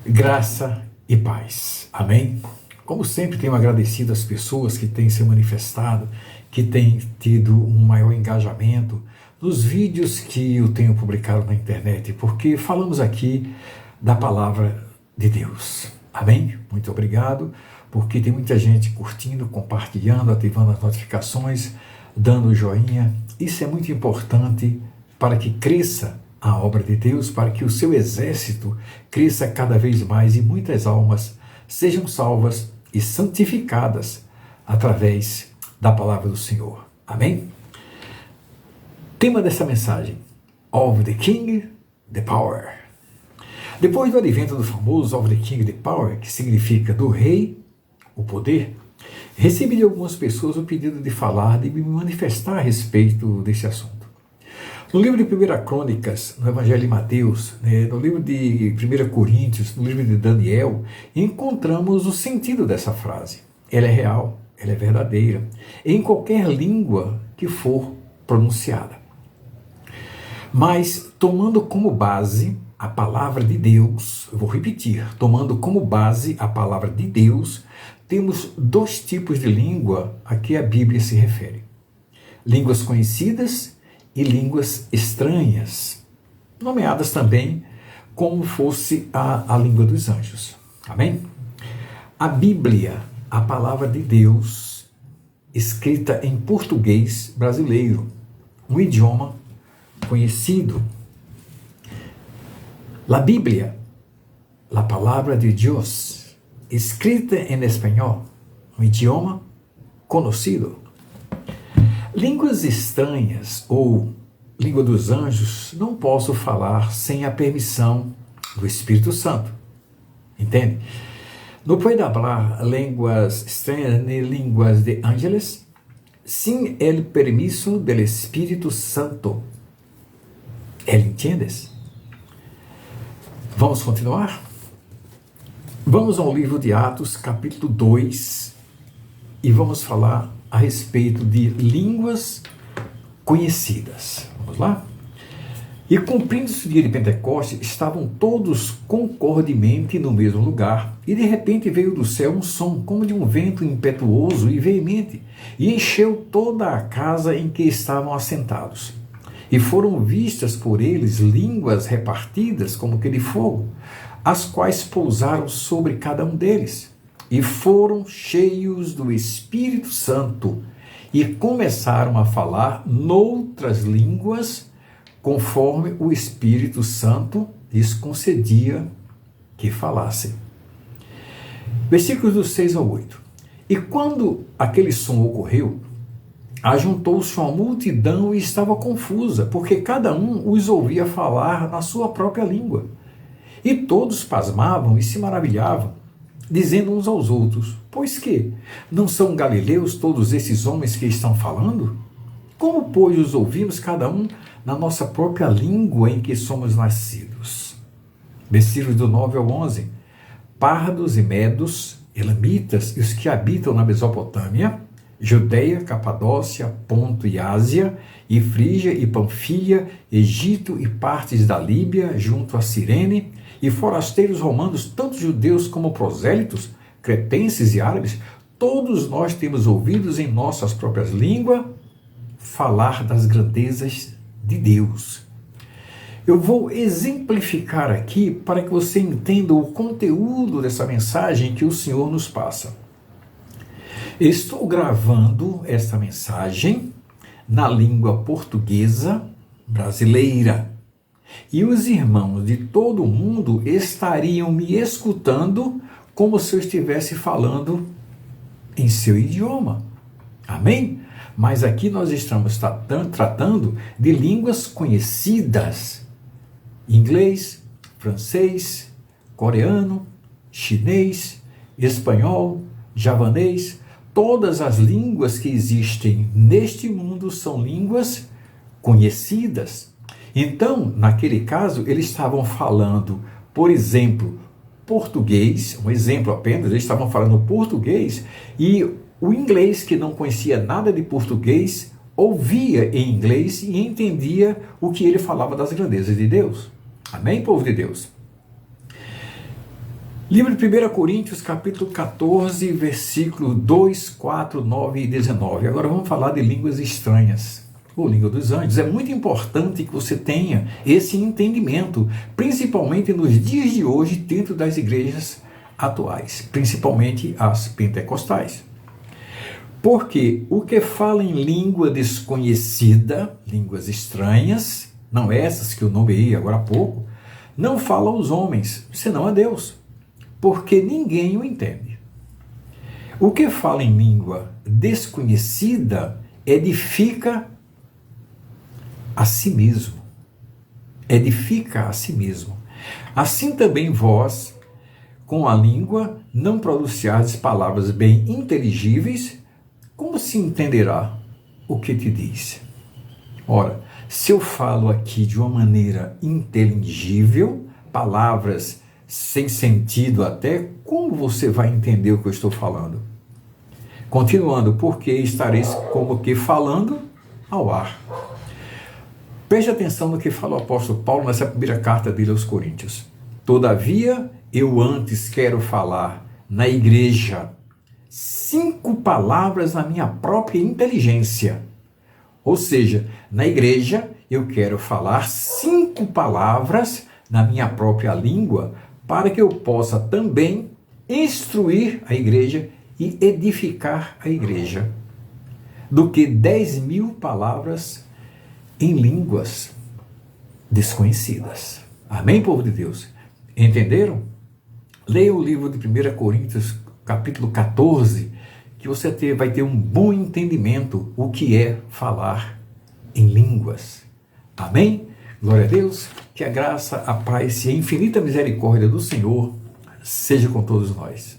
Graça e paz. Amém? Como sempre, tenho agradecido as pessoas que têm se manifestado, que têm tido um maior engajamento nos vídeos que eu tenho publicado na internet, porque falamos aqui da palavra de Deus. Amém? Muito obrigado, porque tem muita gente curtindo, compartilhando, ativando as notificações, dando joinha. Isso é muito importante para que cresça a obra de Deus, para que o seu exército cresça cada vez mais e muitas almas sejam salvas e santificadas através da palavra do Senhor. Amém? Tema dessa mensagem: Of the King, the Power. Depois do advento do famoso Of the King, the Power, que significa do rei, o poder, recebi de algumas pessoas o pedido de falar, de me manifestar a respeito desse assunto. No livro de 1 Crônicas, no Evangelho de Mateus, no livro de 1 Coríntios, no livro de Daniel, encontramos o sentido dessa frase. Ela é real, ela é verdadeira, em qualquer língua que for pronunciada. Mas, tomando como base a palavra de Deus, eu vou repetir, tomando como base a palavra de Deus, temos dois tipos de língua a que a Bíblia se refere: línguas conhecidas e línguas estranhas, nomeadas também como fosse a língua dos anjos. Amém? A Bíblia, a palavra de Deus, escrita em português brasileiro, um idioma conhecido. La Bíblia, la palavra de Deus, escrita em espanhol, um idioma conhecido. Línguas estranhas ou língua dos anjos não posso falar sem a permissão do Espírito Santo. Entende? No puedo hablar línguas estranhas nem línguas de ángeles sin el permiso del Espírito Santo. ¿Ele entiendes? Vamos continuar? Vamos ao livro de Atos, capítulo 2, e vamos falar a respeito de línguas conhecidas. Vamos lá? E cumprindo-se o dia de Pentecostes, estavam todos concordemente no mesmo lugar, e de repente veio do céu um som, como de um vento impetuoso e veemente, e encheu toda a casa em que estavam assentados. E foram vistas por eles línguas repartidas como que de fogo, as quais pousaram sobre cada um deles. E foram cheios do Espírito Santo e começaram a falar noutras línguas, conforme o Espírito Santo lhes concedia que falassem. Versículos do 6 ao 8. E quando aquele som ocorreu, ajuntou-se uma multidão e estava confusa, porque cada um os ouvia falar na sua própria língua. E todos pasmavam e se maravilhavam, dizendo uns aos outros: pois que não são galileus todos esses homens que estão falando? Como, pois, os ouvimos cada um na nossa própria língua em que somos nascidos? Versículos do 9 ao 11. Pardos e medos, elamitas e os que habitam na Mesopotâmia, Judeia, Capadócia, Ponto e Ásia, e Frígia e Panfilha, Egito e partes da Líbia, junto a Cirene, e forasteiros romanos, tanto judeus como prosélitos, cretenses e árabes, todos nós temos ouvidos em nossas próprias línguas falar das grandezas de Deus. Eu vou exemplificar aqui para que você entenda o conteúdo dessa mensagem que o Senhor nos passa. Estou gravando esta mensagem na língua portuguesa brasileira. E os irmãos de todo o mundo estariam me escutando como se eu estivesse falando em seu idioma. Amém? Mas aqui nós estamos tratando de línguas conhecidas: inglês, francês, coreano, chinês, espanhol, javanês. Todas as línguas que existem neste mundo são línguas conhecidas. Então, naquele caso, eles estavam falando, por exemplo, português, um exemplo apenas, eles estavam falando português, e o inglês, que não conhecia nada de português, ouvia em inglês e entendia o que ele falava das grandezas de Deus. Amém, povo de Deus? Livro de 1 Coríntios, capítulo 14, versículo 2, 4, 9 e 19. Agora vamos falar de línguas estranhas, ou língua dos anjos. É muito importante que você tenha esse entendimento, principalmente nos dias de hoje, dentro das igrejas atuais, principalmente as pentecostais. Porque o que fala em língua desconhecida, línguas estranhas, não essas que eu nomeei agora há pouco, não fala aos homens, senão a Deus, porque ninguém o entende. O que fala em língua desconhecida edifica a si mesmo. Edifica a si mesmo. Assim também vós, com a língua, não pronunciardes palavras bem inteligíveis, como se entenderá o que te diz? Ora, se eu falo aqui de uma maneira inteligível, palavras sem sentido até, como você vai entender o que eu estou falando? Continuando, porque estareis como que falando ao ar. Preste atenção no que fala o apóstolo Paulo nessa primeira carta dele aos Coríntios. Todavia, eu antes quero falar na igreja 5 palavras na minha própria inteligência. Ou seja, na igreja eu quero falar 5 palavras na minha própria língua para que eu possa também instruir a igreja e edificar a igreja, do que 10.000 palavras em línguas desconhecidas. Amém, povo de Deus? Entenderam? Leia o livro de 1 Coríntios, capítulo 14, que você vai ter um bom entendimento o que é falar em línguas. Amém? Glória a Deus, que a graça, a paz e a infinita misericórdia do Senhor seja com todos nós.